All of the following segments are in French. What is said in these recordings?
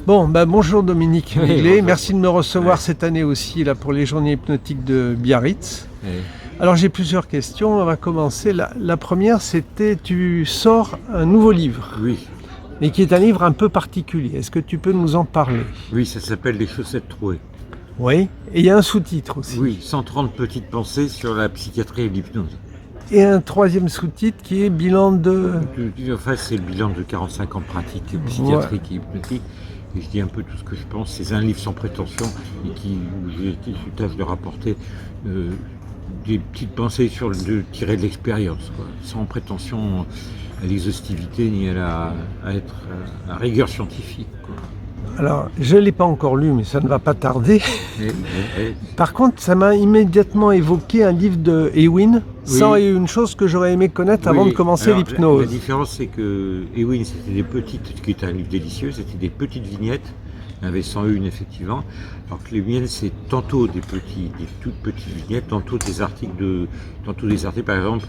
Bon, bonjour Dominique Miglet, bonjour. merci de me recevoir cette année aussi là, pour les journées hypnotiques de Biarritz. Oui. Alors j'ai plusieurs questions, on va commencer. La première c'était, tu sors un nouveau livre, Oui, mais qui est un livre un peu particulier. Est-ce que tu peux nous en parler? oui, ça s'appelle Les chaussettes trouées. Oui, et il y a un sous-titre aussi. Oui, 130 petites pensées sur la psychiatrie et l'hypnose. Et un troisième sous-titre qui est bilan de... Enfin, c'est le bilan de 45 ans de pratique psychiatrique et hypnotique. Et je dis un peu tout ce que je pense. C'est un livre sans prétention et où j'ai eu tâche de rapporter des petites pensées tirées de l'expérience, quoi, sans prétention à l'exhaustivité ni à la rigueur scientifique, quoi. Alors, je ne l'ai pas encore lu, mais ça ne va pas tarder. Et- Par contre, ça m'a immédiatement évoqué un livre de Ewin, sans une chose que j'aurais aimé connaître avant de commencer alors, l'hypnose. La différence, c'est que Ewin, c'était des petites, ce qui était un livre délicieux, c'était des petites vignettes. Il y en avait 101 effectivement. Alors que les miennes, c'est tantôt des toutes petites vignettes, tantôt des articles par exemple.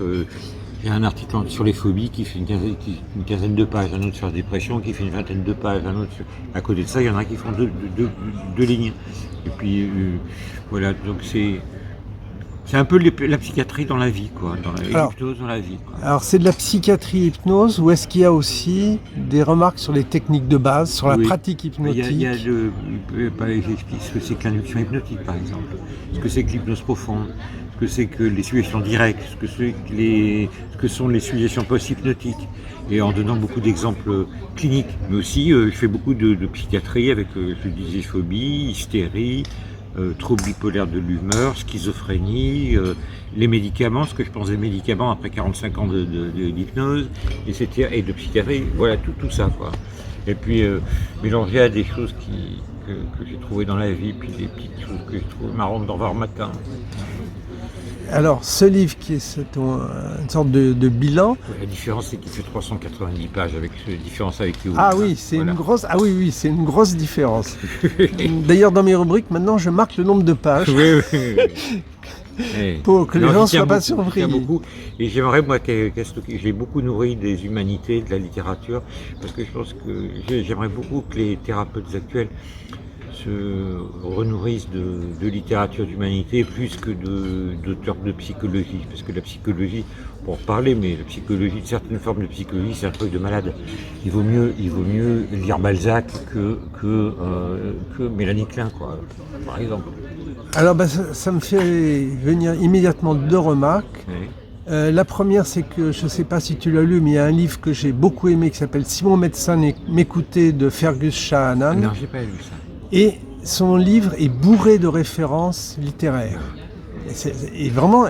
Il y a un article sur les phobies qui fait une quinzaine de pages, un autre sur la dépression qui fait une vingtaine de pages, un autre à côté de ça, il y en a qui font deux lignes. Et puis voilà, donc c'est un peu la psychiatrie dans la vie, quoi, l'hypnose dans la vie, quoi. Alors c'est de la psychiatrie hypnose, ou est-ce qu'il y a aussi des remarques sur les techniques de base, sur la pratique hypnotique? J'explique ce que c'est que l'induction hypnotique, par exemple, ce que c'est que l'hypnose profonde, ce que c'est que les suggestions directes, ce que sont les suggestions post-hypnotiques, et en donnant beaucoup d'exemples cliniques. Mais aussi, je fais beaucoup de psychiatrie avec, je disais, phobie, hystérie, troubles bipolaires de l'humeur, schizophrénie, les médicaments, ce que je pense des médicaments après 45 ans d'hypnose, et de psychiatrie, voilà, tout ça, quoi. Et puis mélanger à des choses que j'ai trouvées dans la vie, puis des petites choses que je trouve marrantes d'en voir matin. Alors ce livre qui est une sorte de bilan. La différence, c'est qu'il fait 390 pages, avec différence avec les autres. Ah oui, c'est une grosse. Ah oui, c'est une grosse différence. D'ailleurs, dans mes rubriques, maintenant, je marque le nombre de pages. Oui. Pour que les gens ne soient pas surpris. Et j'aimerais, moi, j'ai beaucoup nourri des humanités, de la littérature, parce que je pense que j'aimerais beaucoup que les thérapeutes actuels se renourrissent de littérature d'humanité plus que d'auteurs de psychologie, parce que la psychologie, pour en parler, mais la psychologie, certaines formes de psychologie, c'est un truc de malade. Il vaut mieux lire Balzac que Mélanie Klein, quoi, par exemple. Alors ça me fait venir immédiatement deux remarques. Oui. La première, c'est que je ne sais pas si tu l'as lu, mais il y a un livre que j'ai beaucoup aimé qui s'appelle Si mon médecin m'écoutait, de Fergus Shahanan. Non, j'ai pas lu ça. Et son livre est bourré de références littéraires.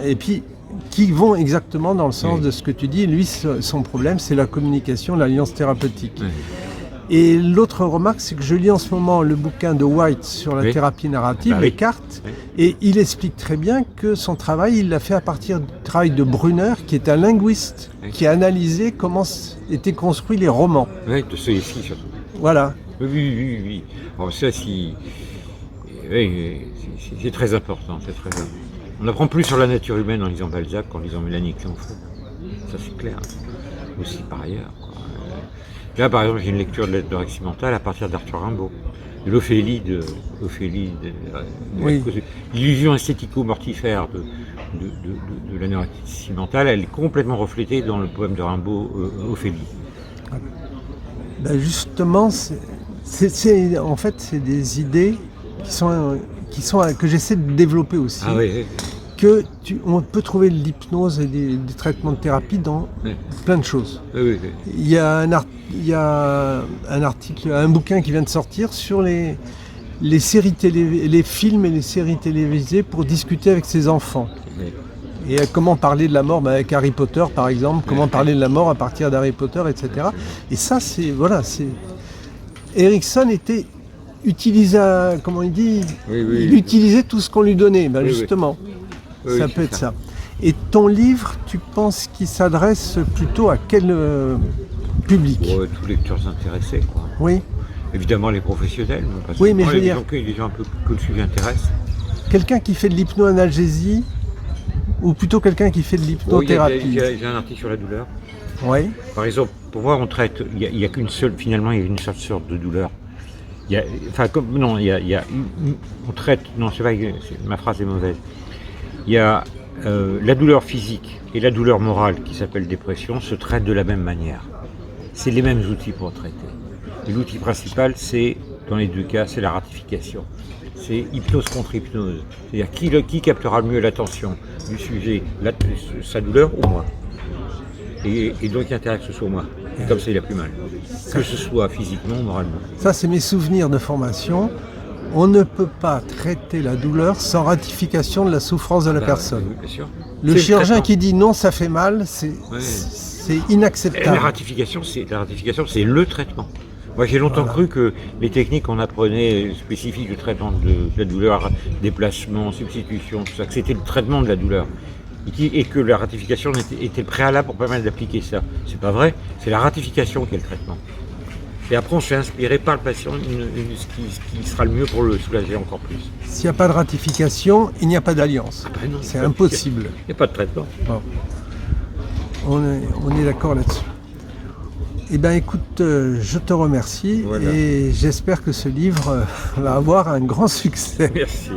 Et puis qui vont exactement dans le sens de ce que tu dis. Lui, son problème, c'est la communication, l'alliance thérapeutique. Oui. Et l'autre remarque, c'est que je lis en ce moment le bouquin de White sur la thérapie narrative, les cartes, et il explique très bien que son travail, il l'a fait à partir du travail de Brunner, qui est un linguiste, qui a analysé comment étaient construits les romans. Oui, de celui-ci surtout. Voilà. Oui. Bon, ça, c'est très important, On apprend plus sur la nature humaine en lisant Balzac qu'en lisant Mélanie Klein. Ça, c'est clair. Aussi par ailleurs, quoi. Là, par exemple, j'ai une lecture de l'anorexie mentale à partir d'Arthur Rimbaud, de l'Ophélie de l'illusion esthético-mortifère de l'anorexie mentale. Elle est complètement reflétée dans le poème de Rimbaud, Ophélie. Justement, en fait, c'est des idées que j'essaie de développer aussi. Ah oui. On peut trouver de l'hypnose et des traitements de thérapie dans plein de choses. Oui. Il y a un article, un bouquin qui vient de sortir sur les films et les séries télévisées pour discuter avec ses enfants. Oui. Et comment parler de la mort avec Harry Potter, par exemple, comment parler de la mort à partir d'Harry Potter, etc. Et ça, Erikson était utilisé, comment il dit, il utilisait tout ce qu'on lui donnait, justement. Ça peut être ça. Et ton livre, tu penses qu'il s'adresse plutôt à quel public? Tous les lecteurs intéressés, quoi. Oui. Évidemment les professionnels, parce mais je veux dire, les gens un peu que le sujet intéresse. Quelqu'un qui fait de l'hypnoanalgésie ou plutôt quelqu'un qui fait de l'hypnothérapie? J'ai un article sur la douleur. Oui. Par exemple, pour moi, on traite, il y a qu'une seule, finalement, il y a une seule sorte de douleur. On traite, non, c'est pas, ma phrase est mauvaise. Il y a la douleur physique et la douleur morale qui s'appelle dépression se traitent de la même manière. C'est les mêmes outils pour traiter. Et l'outil principal, c'est, dans les deux cas, c'est la ratification. C'est hypnose contre hypnose. C'est-à-dire qui captera le mieux l'attention du sujet, sa douleur ou moi. Et donc il y a intérêt que ce soit moi. Et comme ça, il a plus mal. Que ce soit physiquement ou moralement. Ça, c'est mes souvenirs de formation. On ne peut pas traiter la douleur sans ratification de la souffrance de la personne. Oui, bien sûr. Le chirurgien qui dit non, ça fait mal, c'est inacceptable. Et la ratification, c'est le traitement. Moi, j'ai longtemps cru que les techniques qu'on apprenait spécifiques du traitement de la douleur, déplacement, substitution, tout ça, que c'était le traitement de la douleur. Et que la ratification était préalable pour permettre d'appliquer ça. C'est pas vrai, c'est la ratification qui est le traitement. Et après, on se fait inspirer par le patient ce qui sera le mieux pour le soulager encore plus. S'il n'y a pas de ratification, il n'y a pas d'alliance. C'est impossible. Il n'y a pas de traitement. Bon. On est d'accord là-dessus. Eh bien, écoute, je te remercie et j'espère que ce livre va avoir un grand succès. Merci.